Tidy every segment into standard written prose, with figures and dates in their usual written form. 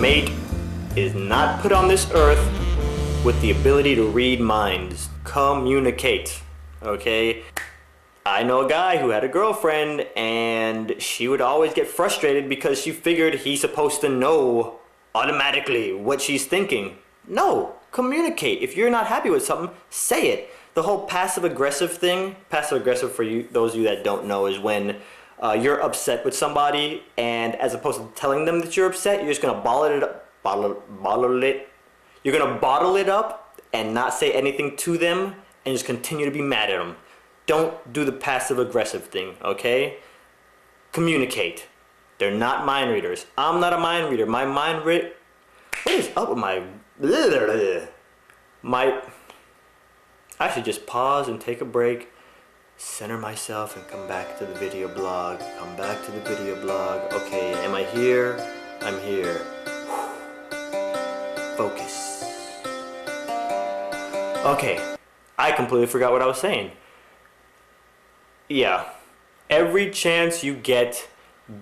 mate is not put on this earth with the ability to read minds. Communicate, okay? I know a guy who had a girlfriend and she would always get frustrated because she figured he's supposed to know automatically what she's thinking. No, communicate. If you're not happy with something, say it. The whole passive-aggressive thing, passive-aggressive for you, those of you that don't know, is when you're upset with somebody, and as opposed to telling them that you're upset, you're just gonna You're gonna bottle it up and not say anything to them, and just continue to be mad at them. Don't do the passive-aggressive thing, okay? Communicate. They're not mind readers. I'm not a mind reader. My mind read. What is up with my? I should just pause and take a break, center myself, and come back to the video blog. Come back to the video blog. Okay, am I here? I'm here. Focus. Okay, I completely forgot what I was saying. Yeah, every chance you get,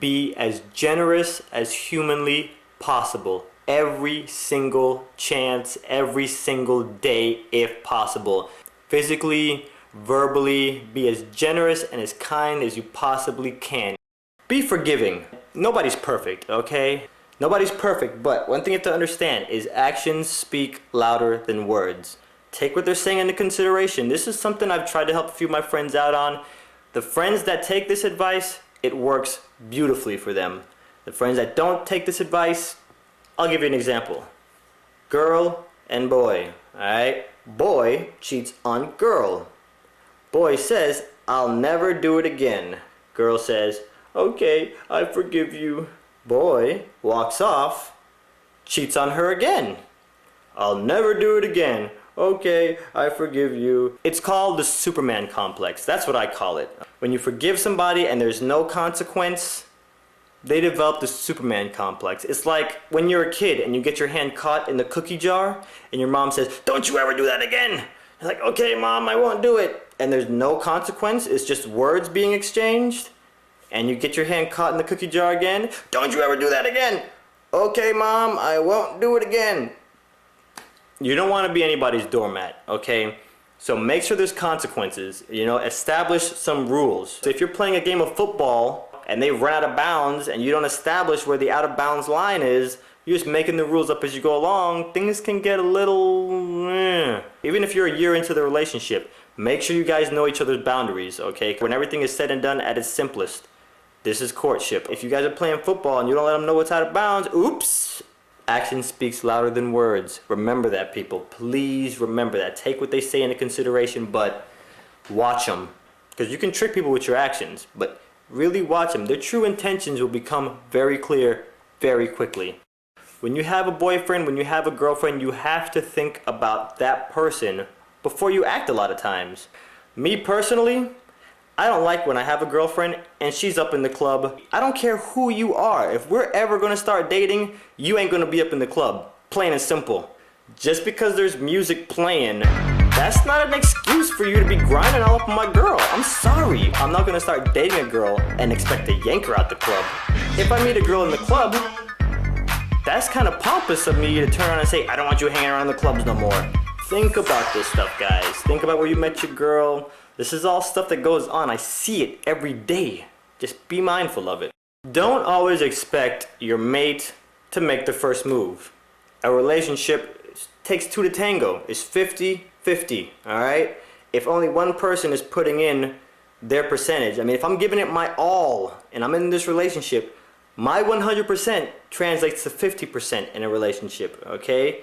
be as generous as humanly possible. Every single chance, every single day if possible. Physically, verbally, be as generous and as kind as you possibly can. Be forgiving. Nobody's perfect, okay? Nobody's perfect, but one thing you have to understand is actions speak louder than words. Take what they're saying into consideration. This is something I've tried to help a few of my friends out on. The friends that take this advice, it works beautifully for them. The friends that don't take this advice, I'll give you an example. Girl and boy, alright? Boy cheats on girl. Boy says, I'll never do it again. Girl says, okay, I forgive you. Boy walks off, cheats on her again. I'll never do it again. Okay, I forgive you. It's called the Superman complex. That's what I call it. When you forgive somebody and there's no consequence, they develop the Superman complex. It's like when you're a kid and you get your hand caught in the cookie jar and your mom says, don't you ever do that again. You're like, okay, mom, I won't do it. And there's no consequence. It's just words being exchanged. And you get your hand caught in the cookie jar again. Don't you ever do that again. Okay, mom, I won't do it again. You don't want to be anybody's doormat, okay? So make sure there's consequences. You know, establish some rules. So if you're playing a game of football and they run out of bounds and you don't establish where the out of bounds line is, you're just making the rules up as you go along, things can get a little Even if you're a year into the relationship, make sure you guys know each other's boundaries, okay? When everything is said and done at its simplest, this is courtship. If you guys are playing football and you don't let them know what's out of bounds, oops! Action speaks louder than words. Remember that, people. Please remember that. Take what they say into consideration, but watch them. Because you can trick people with your actions, but really watch them. Their true intentions will become very clear very quickly. When you have a boyfriend, when you have a girlfriend, you have to think about that person before you act a lot of times. Me personally, I don't like when I have a girlfriend and she's up in the club. I don't care who you are. If we're ever gonna start dating, you ain't gonna be up in the club. Plain and simple. Just because there's music playing, that's not an excuse for you to be grinding all up on my girl. I'm sorry. I'm not gonna start dating a girl and expect to yank her out the club. If I meet a girl in the club, that's kind of pompous of me to turn around and say, I don't want you hanging around the clubs no more. Think about this stuff, guys. Think about where you met your girl. This is all stuff that goes on. I see it every day. Just be mindful of it. Don't always expect your mate to make the first move. A relationship takes two to tango. It's 50-50, alright? If only one person is putting in their percentage, I mean, if I'm giving it my all and I'm in this relationship, my 100% translates to 50% in a relationship, okay?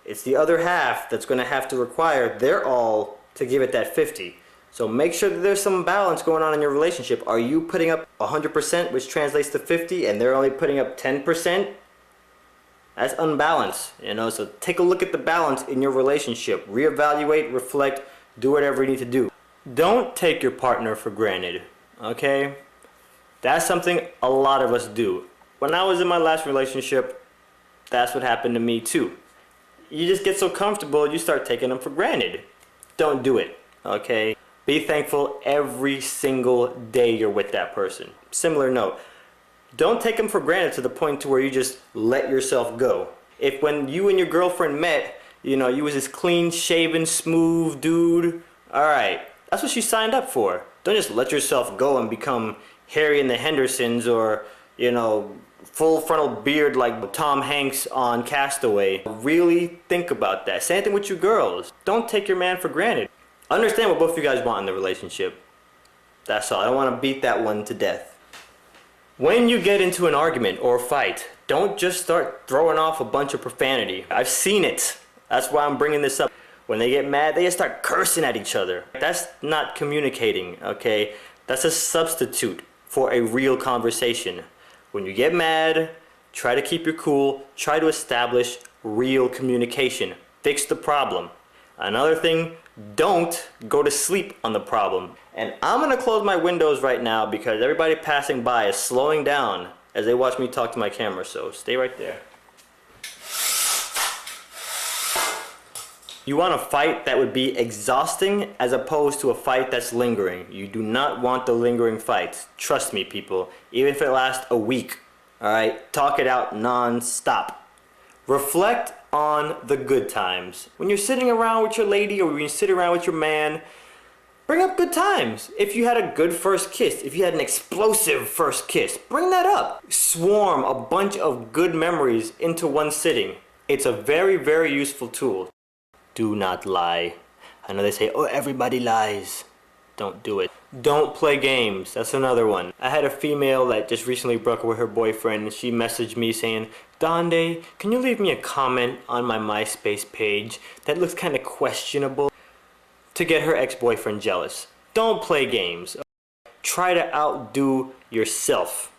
It's the other half that's going to have to require their all to give it that 50. So make sure that there's some balance going on in your relationship. Are you putting up 100%, which translates to 50, and they're only putting up 10%? That's unbalanced, you know? So take a look at the balance in your relationship. Reevaluate, reflect, do whatever you need to do. Don't take your partner for granted, okay? That's something a lot of us do. When I was in my last relationship, that's what happened to me too. You just get so comfortable, you start taking them for granted. Don't do it, okay? Be thankful every single day you're with that person. Similar note, Don't take them for granted to the point to where you just let yourself go. If when you and your girlfriend met, you know, you was this clean shaven, smooth dude, alright, that's what she signed up for. Don't just let yourself go and become Harry and the Hendersons, or, you know, full frontal beard like Tom Hanks on Castaway. Really think about that. Same thing with you girls. Don't take your man for granted. Understand what both of you guys want in the relationship. That's all. I don't want to beat that one to death. When you get into an argument or a fight, don't just start throwing off a bunch of profanity. I've seen it. That's why I'm bringing this up. When they get mad, they just start cursing at each other. That's not communicating, okay? That's a substitute for a real conversation. When you get mad, try to keep your cool. Try to establish real communication. Fix the problem. Another thing, don't go to sleep on the problem. And I'm gonna close my windows right now because everybody passing by is slowing down as they watch me talk to my camera, so stay right there. You want a fight that would be exhausting as opposed to a fight that's lingering. You do not want the lingering fights. Trust me, people. Even if it lasts a week, alright? Talk it out non-stop. Reflect on the good times. When you're sitting around with your lady, or when you sit around with your man, bring up good times. If you had a good first kiss, if you had an explosive first kiss, bring that up. Swarm a bunch of good memories into one sitting. It's a very, very useful tool. Do not lie. I know they say, oh, everybody lies. Don't do it. Don't play games. That's another one. I had a female that just recently broke up with her boyfriend, and she messaged me saying, Donde, can you leave me a comment on my MySpace page that looks kind of questionable? To get her ex-boyfriend jealous. Don't play games. Try to outdo yourself.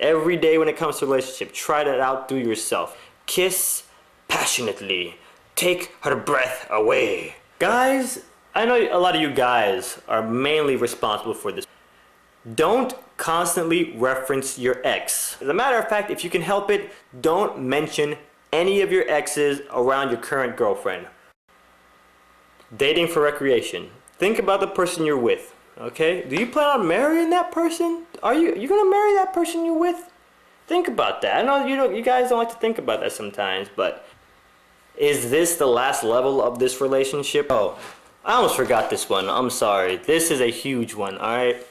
Every day when it comes to a relationship, try to outdo yourself. Kiss passionately. Take her breath away. Guys, I know a lot of you guys are mainly responsible for this. Don't constantly reference your ex. As a matter of fact, if you can help it, don't mention any of your exes around your current girlfriend. Dating for recreation. Think about the person you're with, okay? Do you plan on marrying that person? Are you gonna marry that person you're with? Think about that. I know you guys don't like to think about that sometimes, but is this the last level of this relationship? Oh, I almost forgot this one. I'm sorry. This is a huge one, alright?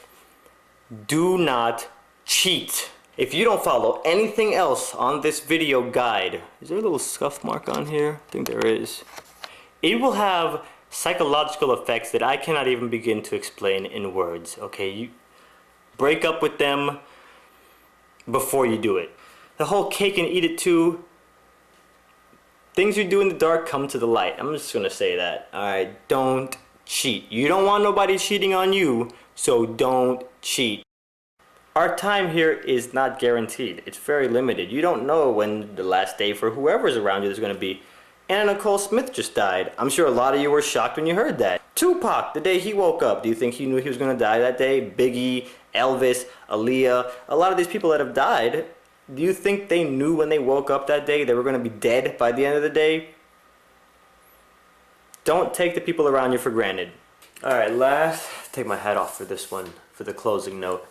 Do not cheat. If you don't follow anything else on this video guide, is there a little scuff mark on here? I think there is. It will have psychological effects that I cannot even begin to explain in words, okay? You break up with them before you do it. The whole cake and eat it too. Things you do in the dark come to the light. I'm just gonna say that. Alright, don't cheat. You don't want nobody cheating on you, so don't cheat. Our time here is not guaranteed. It's very limited. You don't know when the last day for whoever's around you is gonna be. Anna Nicole Smith just died. I'm sure a lot of you were shocked when you heard that. Tupac, the day he woke up, do you think he knew he was gonna die that day? Biggie, Elvis, Aaliyah, a lot of these people that have died, do you think they knew when they woke up that day they were going to be dead by the end of the day? Don't take the people around you for granted. Alright, last, take my hat off for this one, for the closing note.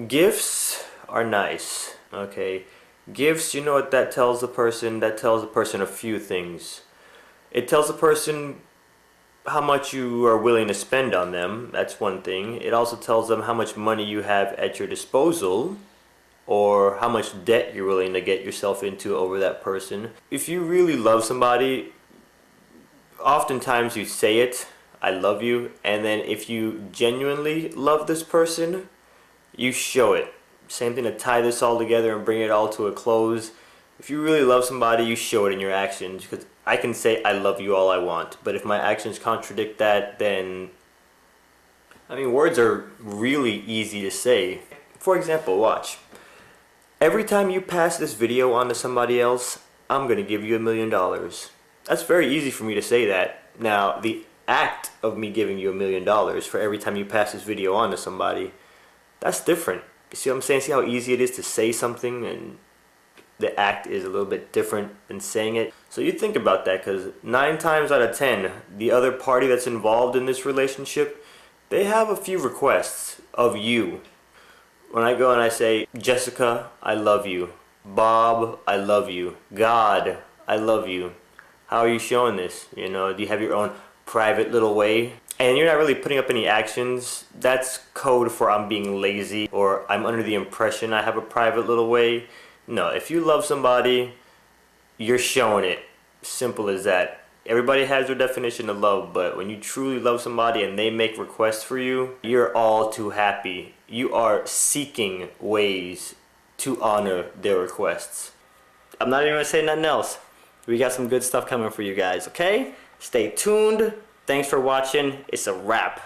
Gifts are nice, okay? Gifts, you know what that tells the person? That tells the person a few things. It tells the person how much you are willing to spend on them. That's one thing. It also tells them how much money you have at your disposal, or how much debt you're willing to get yourself into over that person. If you really love somebody, oftentimes you say it, I love you, and then if you genuinely love this person, you show it. Same thing to tie this all together and bring it all to a close. If you really love somebody, you show it in your actions, because I can say I love you all I want, but if my actions contradict that, then I mean, words are really easy to say. For example, watch. Every time you pass this video on to somebody else, I'm gonna give you $1 million. That's very easy for me to say that. Now, the act of me giving you $1 million for every time you pass this video on to somebody, that's different. You see what I'm saying? See how easy it is to say something and the act is a little bit different than saying it? So you think about that, because 9 times out of 10, the other party that's involved in this relationship, they have a few requests of you. When I go and I say, Jessica, I love you. Bob, I love you. God, I love you. How are you showing this? You know, do you have your own private little way? And you're not really putting up any actions. That's code for I'm being lazy or I'm under the impression I have a private little way. No, if you love somebody, you're showing it. Simple as that. Everybody has their definition of love, but when you truly love somebody and they make requests for you, you're all too happy. You are seeking ways to honor their requests. I'm not even gonna say nothing else. We got some good stuff coming for you guys, okay? Stay tuned. Thanks for watching. It's a wrap.